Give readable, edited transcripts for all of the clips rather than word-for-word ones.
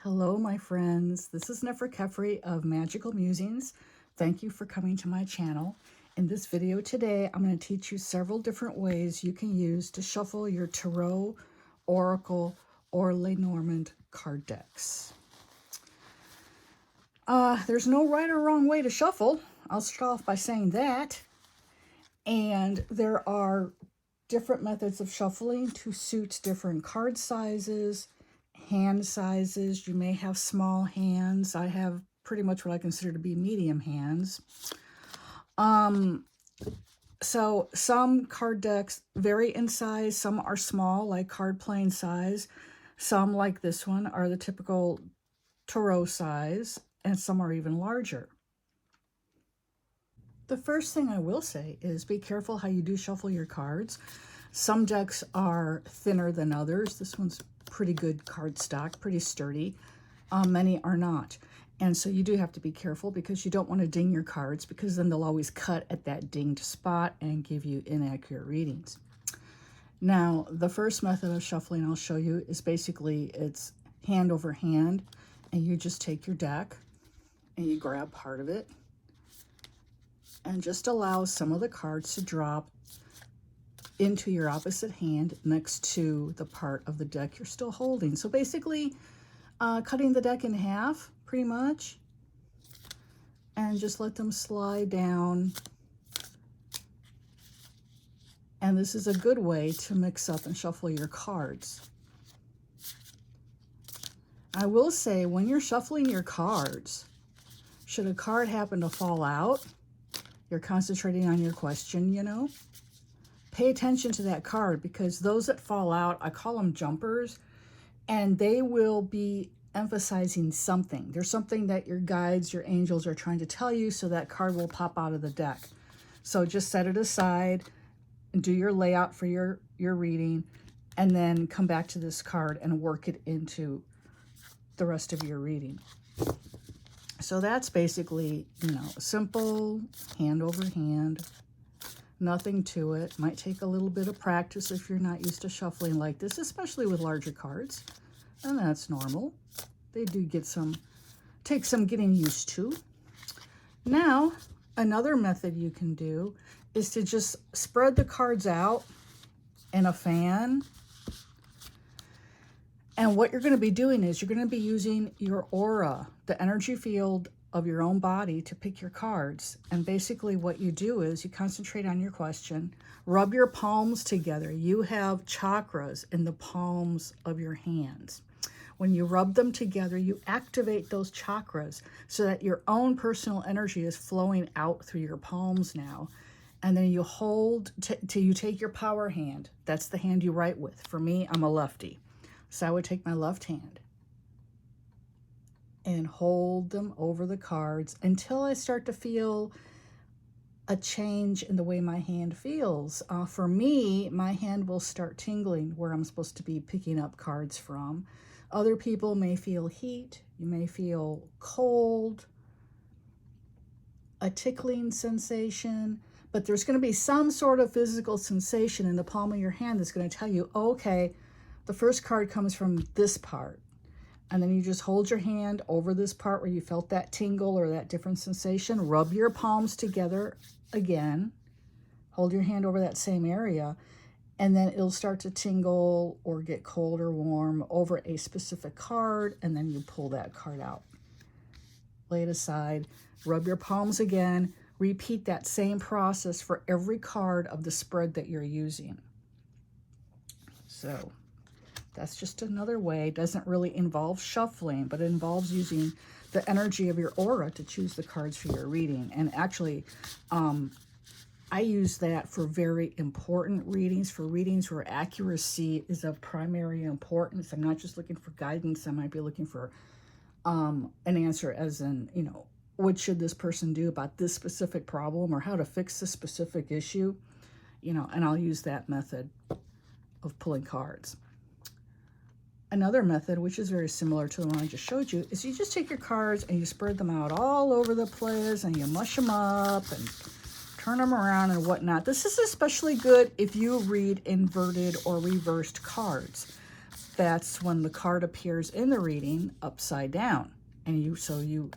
Hello, my friends. This is Neferkefri of Magical Musings. Thank you for coming to my channel. In this video today, I'm going to teach you several different ways you can use to shuffle your Tarot, Oracle, or Lenormand card decks. There's no right or wrong way to shuffle. I'll start off by saying that. And there are different methods of shuffling to suit different card sizes, hand sizes. You may have small hands. I have pretty much what I consider to be medium hands. So some card decks vary in size. Some are small, like card playing size. Some, like this one, are the typical tarot size, and some are even larger. The first thing I will say is be careful how you do shuffle your cards. Some decks are thinner than others. This one's pretty good card stock, pretty sturdy. Many are not. And so you do have to be careful because you don't want to ding your cards, because then they'll always cut at that dinged spot and give you inaccurate readings. Now, the first method of shuffling I'll show you is basically it's hand over hand, and you just take your deck and you grab part of it and just allow some of the cards to drop into your opposite hand next to the part of the deck you're still holding. So basically, cutting the deck in half, pretty much, and just let them slide down. And this is a good way to mix up and shuffle your cards. I will say, when you're shuffling your cards, should a card happen to fall out, you're concentrating on your question, you know, pay attention to that card, because those that fall out, I call them jumpers, and they will be emphasizing something. There's something that your guides, your angels are trying to tell you, so that card will pop out of the deck. So just set it aside and do your layout for your reading, and then come back to this card and work it into the rest of your reading. So that's basically, you know, simple, hand over hand, nothing to it. Might take a little bit of practice if you're not used to shuffling like this, especially with larger cards, and that's normal. They do take some getting used to. Now, another method you can do is to just spread the cards out in a fan. And what you're going to be doing is you're going to be using your aura, the energy field of your own body, to pick your cards. And basically what you do is you concentrate on your question, rub your palms together. You have chakras in the palms of your hands. When you rub them together, you activate those chakras so that your own personal energy is flowing out through your palms now. And then you hold till you take your power hand. That's the hand you write with. For me, I'm a lefty. So I would take my left hand and hold them over the cards until I start to feel a change in the way my hand feels. For me, my hand will start tingling where I'm supposed to be picking up cards from. Other people may feel heat. You may feel cold, a tickling sensation, but there's going to be some sort of physical sensation in the palm of your hand that's going to tell you, okay, the first card comes from this part. And then you just hold your hand over this part where you felt that tingle or that different sensation. Rub your palms together again. Hold your hand over that same area. And then it'll start to tingle or get cold or warm over a specific card. And then you pull that card out. Lay it aside. Rub your palms again. Repeat that same process for every card of the spread that you're using. So that's just another way. It doesn't really involve shuffling, but it involves using the energy of your aura to choose the cards for your reading. And actually, I use that for very important readings, for readings where accuracy is of primary importance. I'm not just looking for guidance. I might be looking for an answer, as in, you know, what should this person do about this specific problem, or how to fix this specific issue, you know, and I'll use that method of pulling cards. Another method, which is very similar to the one I just showed you, is you just take your cards and you spread them out all over the place and you mush them up and turn them around and whatnot. This is especially good if you read inverted or reversed cards. that's when the card appears in the reading upside down. And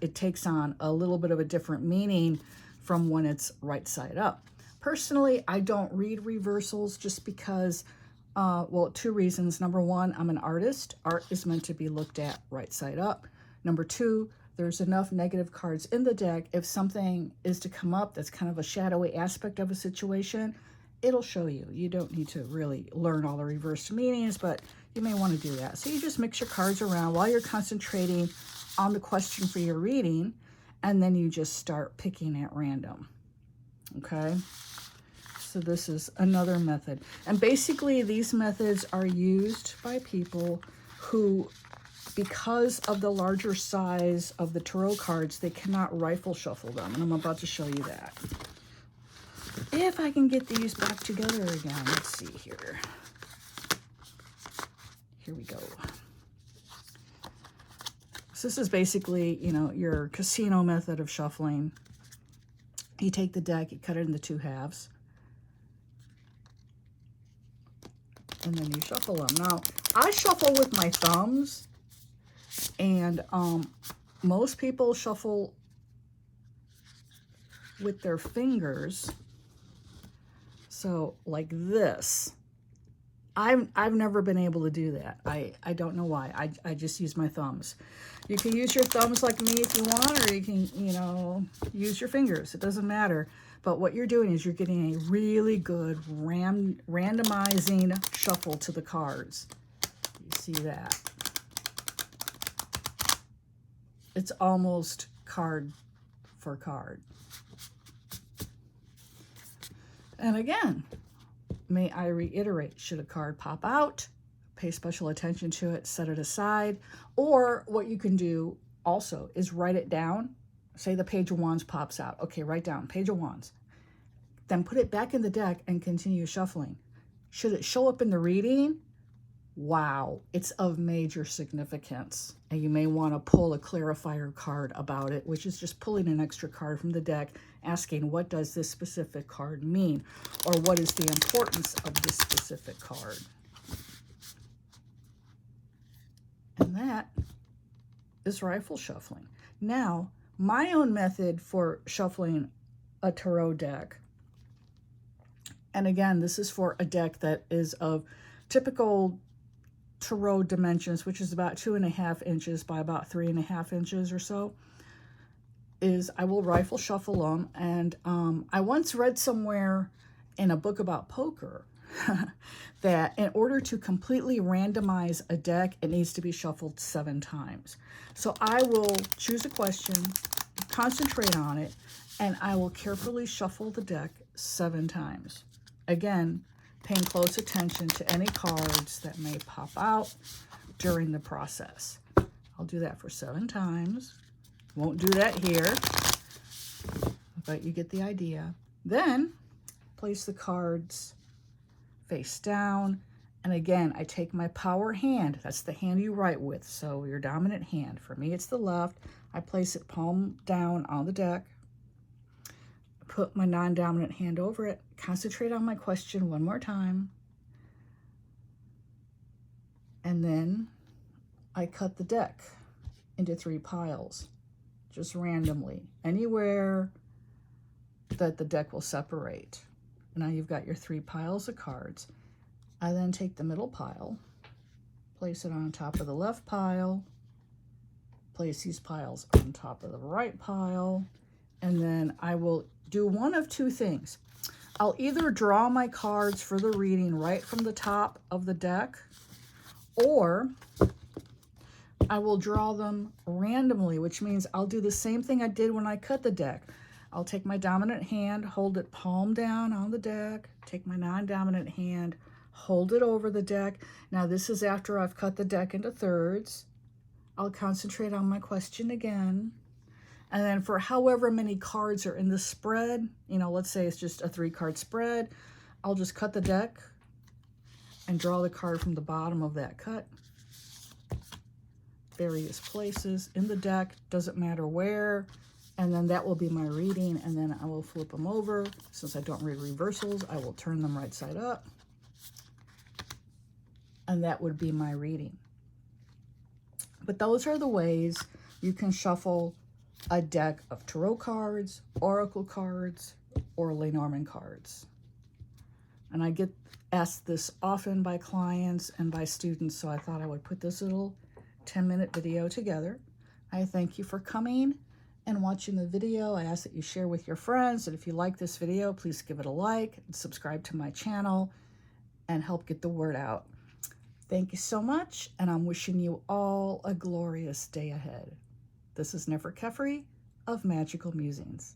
it takes on a little bit of a different meaning from when it's right side up. Personally, I don't read reversals just because, well, two reasons. Number one, I'm an artist. Art is meant to be looked at right side up. Number two, there's enough negative cards in the deck. If something is to come up that's kind of a shadowy aspect of a situation, it'll show you. You don't need to really learn all the reversed meanings, but you may want to do that. So you just mix your cards around while you're concentrating on the question for your reading, and then you just start picking at random. Okay? So this is another method. And basically these methods are used by people who, because of the larger size of the tarot cards, they cannot rifle shuffle them. And I'm about to show you that. If I can get these back together again, let's see here. Here we go. So this is basically, you know, your casino method of shuffling. You take the deck, you cut it into two halves, and then you shuffle them. Now, I shuffle with my thumbs, and most people shuffle with their fingers. So like this. I've never been able to do that. I don't know why. I just use my thumbs. You can use your thumbs like me if you want, or you can, you know, use your fingers. It doesn't matter. But what you're doing is you're getting a really good randomizing shuffle to the cards. You see that? It's almost card for card. And again, may I reiterate, should a card pop out, pay special attention to it, set it aside, or what you can do also is write it down. Say the Page of Wands pops out. Okay, write down Page of Wands. Then put it back in the deck and continue shuffling. Should it show up in the reading? Wow, it's of major significance. And you may want to pull a clarifier card about it, which is just pulling an extra card from the deck, asking what does this specific card mean? Or what is the importance of this specific card? And that is rifle shuffling. Now, my own method for shuffling a tarot deck, and again, this is for a deck that is of typical tarot dimensions, which is about 2.5 inches by about 3.5 inches or so, is I will rifle shuffle them. And I once read somewhere in a book about poker that in order to completely randomize a deck, it needs to be shuffled 7 times. So I will choose a question, concentrate on it, and I will carefully shuffle the deck 7 times. Again, paying close attention to any cards that may pop out during the process. I'll do that for 7 times. Won't do that here, but you get the idea. Then place the cards face down. And again, I take my power hand. That's the hand you write with. So your dominant hand. For me, it's the left. I place it palm down on the deck. Put my non-dominant hand over it. Concentrate on my question one more time. And then I cut the deck into 3 piles, just randomly, anywhere that the deck will separate. Now you've got your 3 piles of cards. I then take the middle pile, place it on top of the left pile, place these piles on top of the right pile, and then I will do one of 2 things. I'll either draw my cards for the reading right from the top of the deck, or I will draw them randomly, which means I'll do the same thing I did when I cut the deck. I'll take my dominant hand, hold it palm down on the deck, take my non-dominant hand, hold it over the deck. Now this is after I've cut the deck into thirds. I'll concentrate on my question again. And then for however many cards are in the spread, you know, let's say it's just a 3-card spread, I'll just cut the deck and draw the card from the bottom of that cut. Various places in the deck, doesn't matter where. And then that will be my reading, and then I will flip them over. Since I don't read reversals, I will turn them right side up. and that would be my reading. But those are the ways you can shuffle a deck of tarot cards, oracle cards, or Lenormand cards. And I get asked this often by clients and by students, so I thought I would put this little 10-minute video together. I thank you for coming and watching the video. I ask that you share with your friends, and if you like this video, please give it a like and subscribe to my channel and help get the word out. Thank you so much, and I'm wishing you all a glorious day ahead. This is Nefer Kefri of Magical Musings.